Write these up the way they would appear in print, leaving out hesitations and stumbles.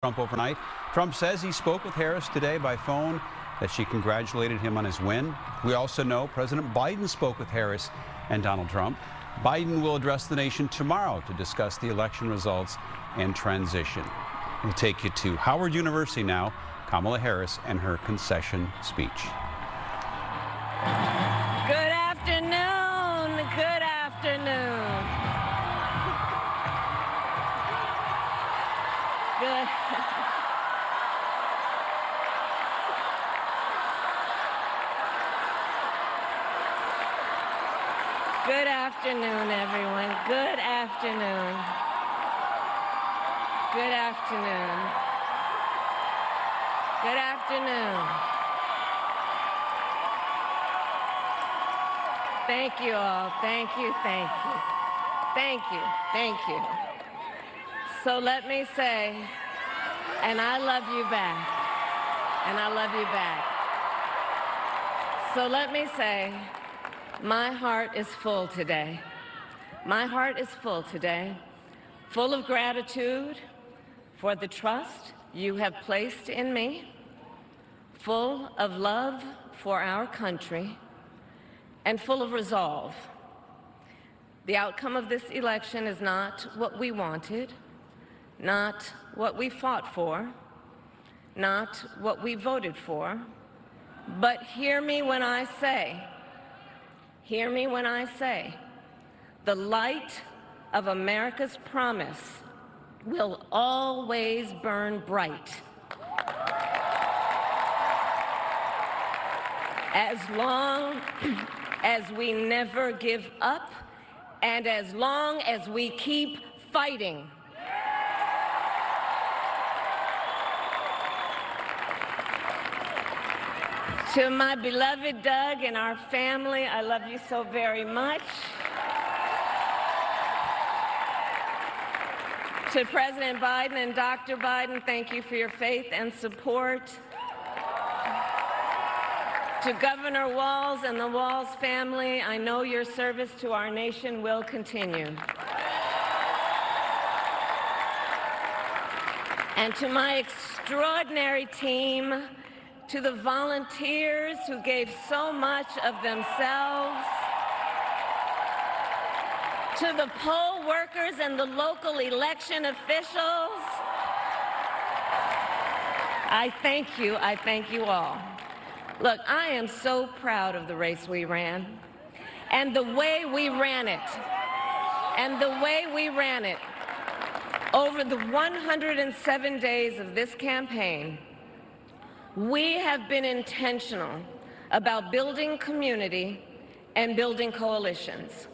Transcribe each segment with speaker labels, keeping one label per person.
Speaker 1: Trump overnight. Trump says he spoke with Harris today by phone, that she congratulated him on his win. We also know President Biden spoke with Harris and Donald Trump. Biden will address the nation tomorrow to discuss the election results and transition. We'll take you to Howard University now, Kamala Harris and her concession speech.
Speaker 2: Good afternoon. Good afternoon. Good. Good afternoon, everyone. Good afternoon. Good afternoon. Good afternoon. Thank you all. Thank you, thank you. Thank you, thank you. So let me say, and I love you back, and I love you back. So let me say, my heart is full today. My heart is full today, full of gratitude for the trust you have placed in me, full of love for our country, and full of resolve. The outcome of this election is not what we wanted, not what we fought for, not what we voted for, but hear me when I say, the light of America's promise will always burn bright. As long as we never give up, and as long as we keep fighting. To my beloved Doug and our family, I love you so very much. To President Biden and Dr. Biden, thank you for your faith and support. To Governor Walz and the Walz family, I know your service to our nation will continue. And to my extraordinary team, to the volunteers who gave so much of themselves, to the poll workers and the local election officials, I thank you all. Look, I am so proud of the race we ran, and the way we ran it, over the 107 days of this campaign. We have been intentional about building community and building coalitions,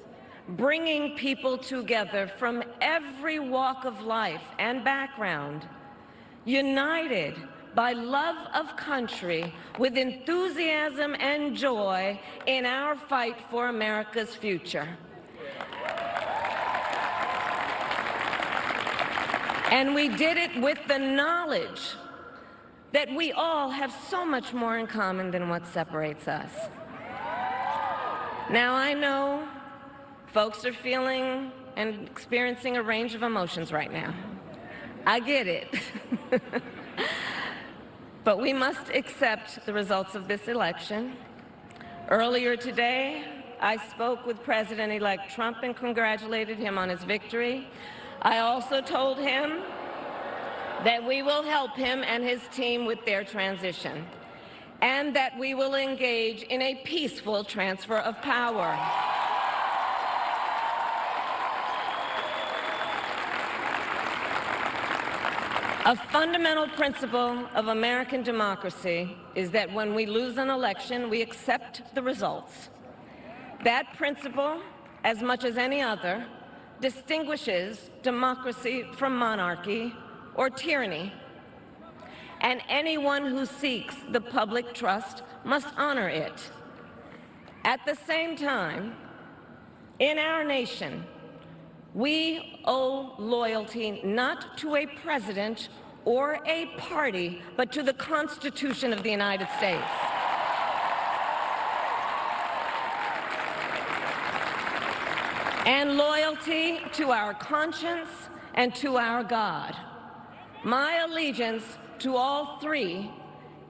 Speaker 2: bringing people together from every walk of life and background, united by love of country with enthusiasm and joy in our fight for America's future. And we did it with the knowledge that we all have so much more in common than what separates us. Now, I know folks are feeling and experiencing a range of emotions right now. I get it. But we must accept the results of this election. Earlier today, I spoke with President-elect Trump and congratulated him on his victory. I also told him that we will help him and his team with their transition, and that we will engage in a peaceful transfer of power. A fundamental principle of American democracy is that when we lose an election, we accept the results. That principle, as much as any other, distinguishes democracy from monarchy or tyranny, and anyone who seeks the public trust must honor it. At the same time, in our nation, we owe loyalty not to a president or a party, but to the Constitution of the United States. And loyalty to our conscience and to our God. My allegiance to all three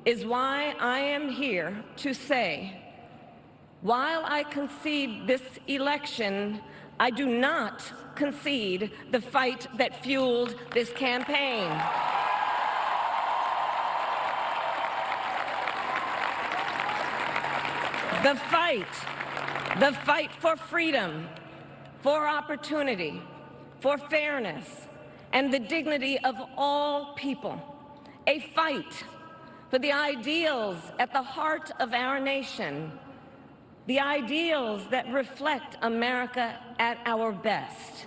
Speaker 2: is why I am here to say, while I concede this election, I do not concede the fight that fueled this campaign. The fight for freedom, for opportunity, for fairness, and the dignity of all people. A fight for the ideals at the heart of our nation, the ideals that reflect America at our best.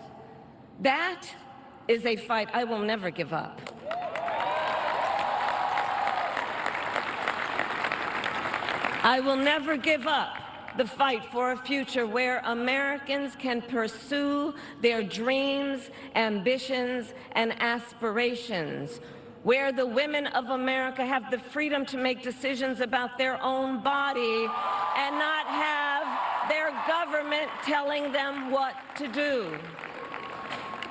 Speaker 2: That is a fight I will never give up. I will never give up the fight for a future where Americans can pursue their dreams, ambitions, and aspirations, where the women of America have the freedom to make decisions about their own body and not have their government telling them what to do.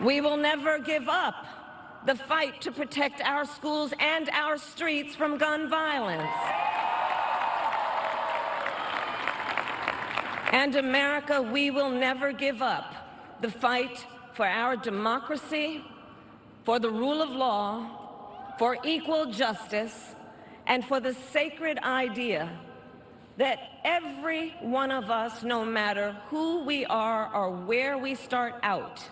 Speaker 2: We will never give up the fight to protect our schools and our streets from gun violence. And America, we will never give up the fight for our democracy, for the rule of law, for equal justice, and for the sacred idea that every one of us, no matter who we are or where we start out,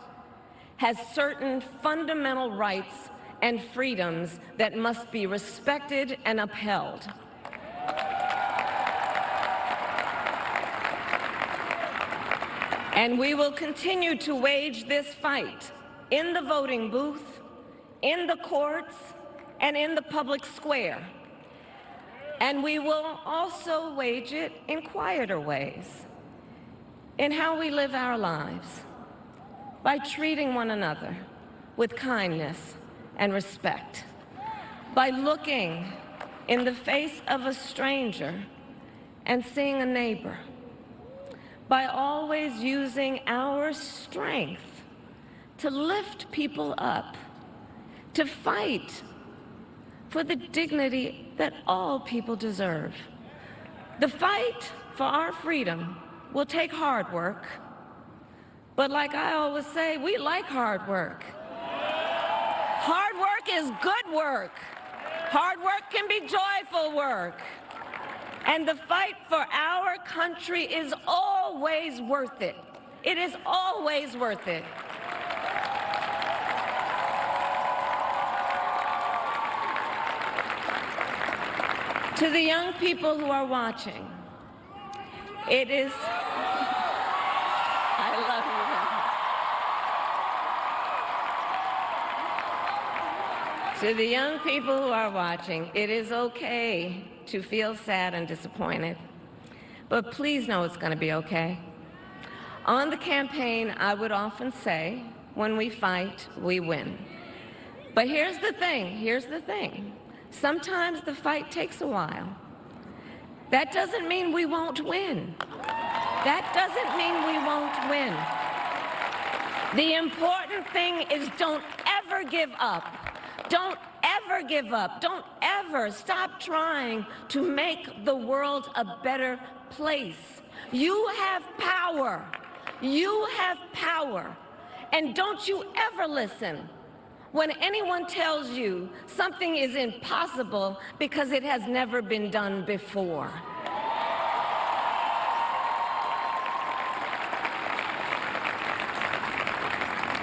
Speaker 2: has certain fundamental rights and freedoms that must be respected and upheld. And we will continue to wage this fight in the voting booth, in the courts, and in the public square. And we will also wage it in quieter ways, in how we live our lives, by treating one another with kindness and respect, by looking in the face of a stranger and seeing a neighbor, by always using our strength to lift people up, to fight for the dignity that all people deserve. The fight for our freedom will take hard work, but like I always say, we like hard work. Hard work is good work. Hard work can be joyful work. And the fight for our country is always worth it. It is always worth it. To the young people who are watching, it is, I love you. To the young people who are watching, it is okay to feel sad and disappointed, but please know it's going to be okay. On the campaign, I would often say, when we fight, we win. But here's the thing. Sometimes the fight takes a while. That doesn't mean we won't win. That doesn't mean we won't win. The important thing is don't ever give up. Don't ever give up. Don't ever stop trying to make the world a better place. You have power. You have power. And don't you ever listen when anyone tells you something is impossible because it has never been done before.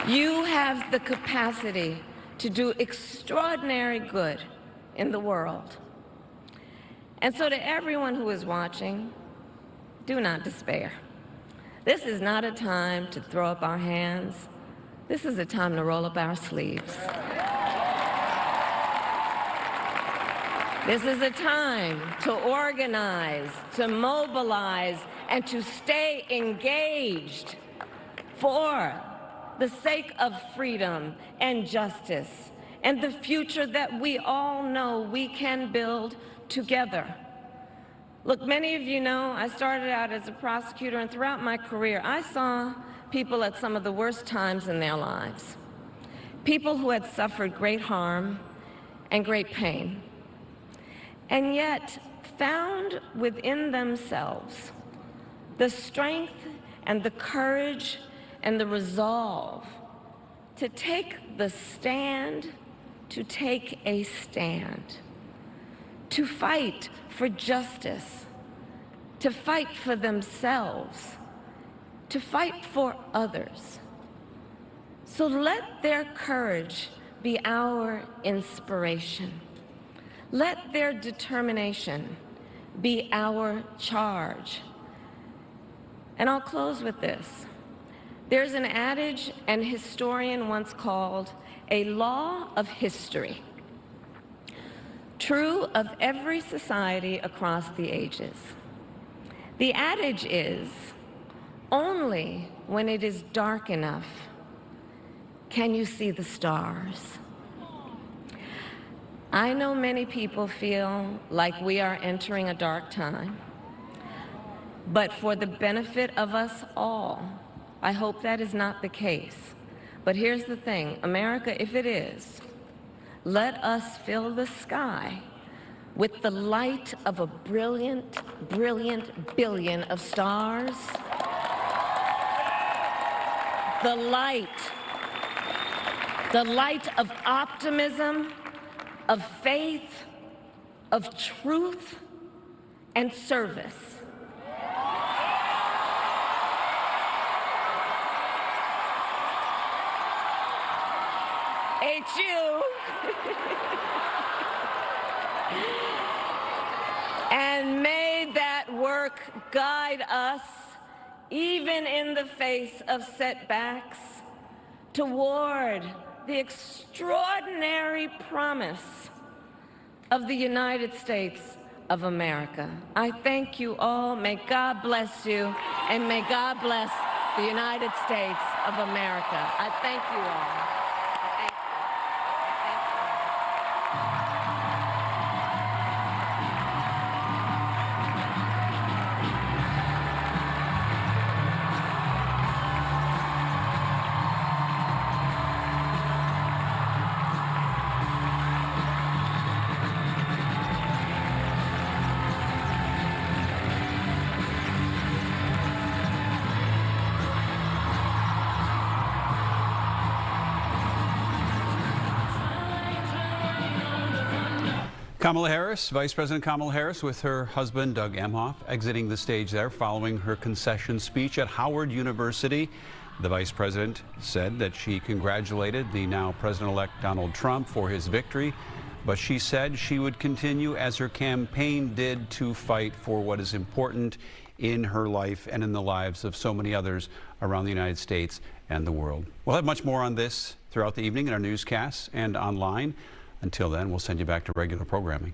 Speaker 2: You have the capacity to do extraordinary good in the world. And so to everyone who is watching, do not despair. This is not a time to throw up our hands. This is a time to roll up our sleeves. This is a time to organize, to mobilize, and to stay engaged for the sake of freedom and justice and the future that we all know we can build together. Look, many of you know I started out as a prosecutor, and throughout my career, I saw people at some of the worst times in their lives. People who had suffered great harm and great pain, and yet found within themselves the strength and the courage and the resolve to take the stand, to take a stand, to fight for justice, to fight for themselves, to fight for others. So let their courage be our inspiration. Let their determination be our charge. And I'll close with this. There's an adage an historian once called a law of history, true of every society across the ages. The adage is, only when it is dark enough can you see the stars. I know many people feel like we are entering a dark time, but for the benefit of us all, I hope that is not the case. But here's the thing, America, if it is, let us fill the sky with the light of a brilliant, brilliant billion of stars. The light of optimism, of faith, of truth, and service. HU. And may that work guide us, even in the face of setbacks, toward the extraordinary promise of the United States of America. I thank you all. May God bless you, and may God bless the United States of America. I thank you all.
Speaker 1: Kamala Harris, Vice President Kamala Harris, with her husband Doug Emhoff, exiting the stage there following her concession speech at Howard University. The Vice President said that she congratulated the now President-elect Donald Trump for his victory, but she said she would continue, as her campaign did, to fight for what is important in her life and in the lives of so many others around the United States and the world. We'll have much more on this throughout the evening in our newscasts and online. Until then, we'll send you back to regular programming.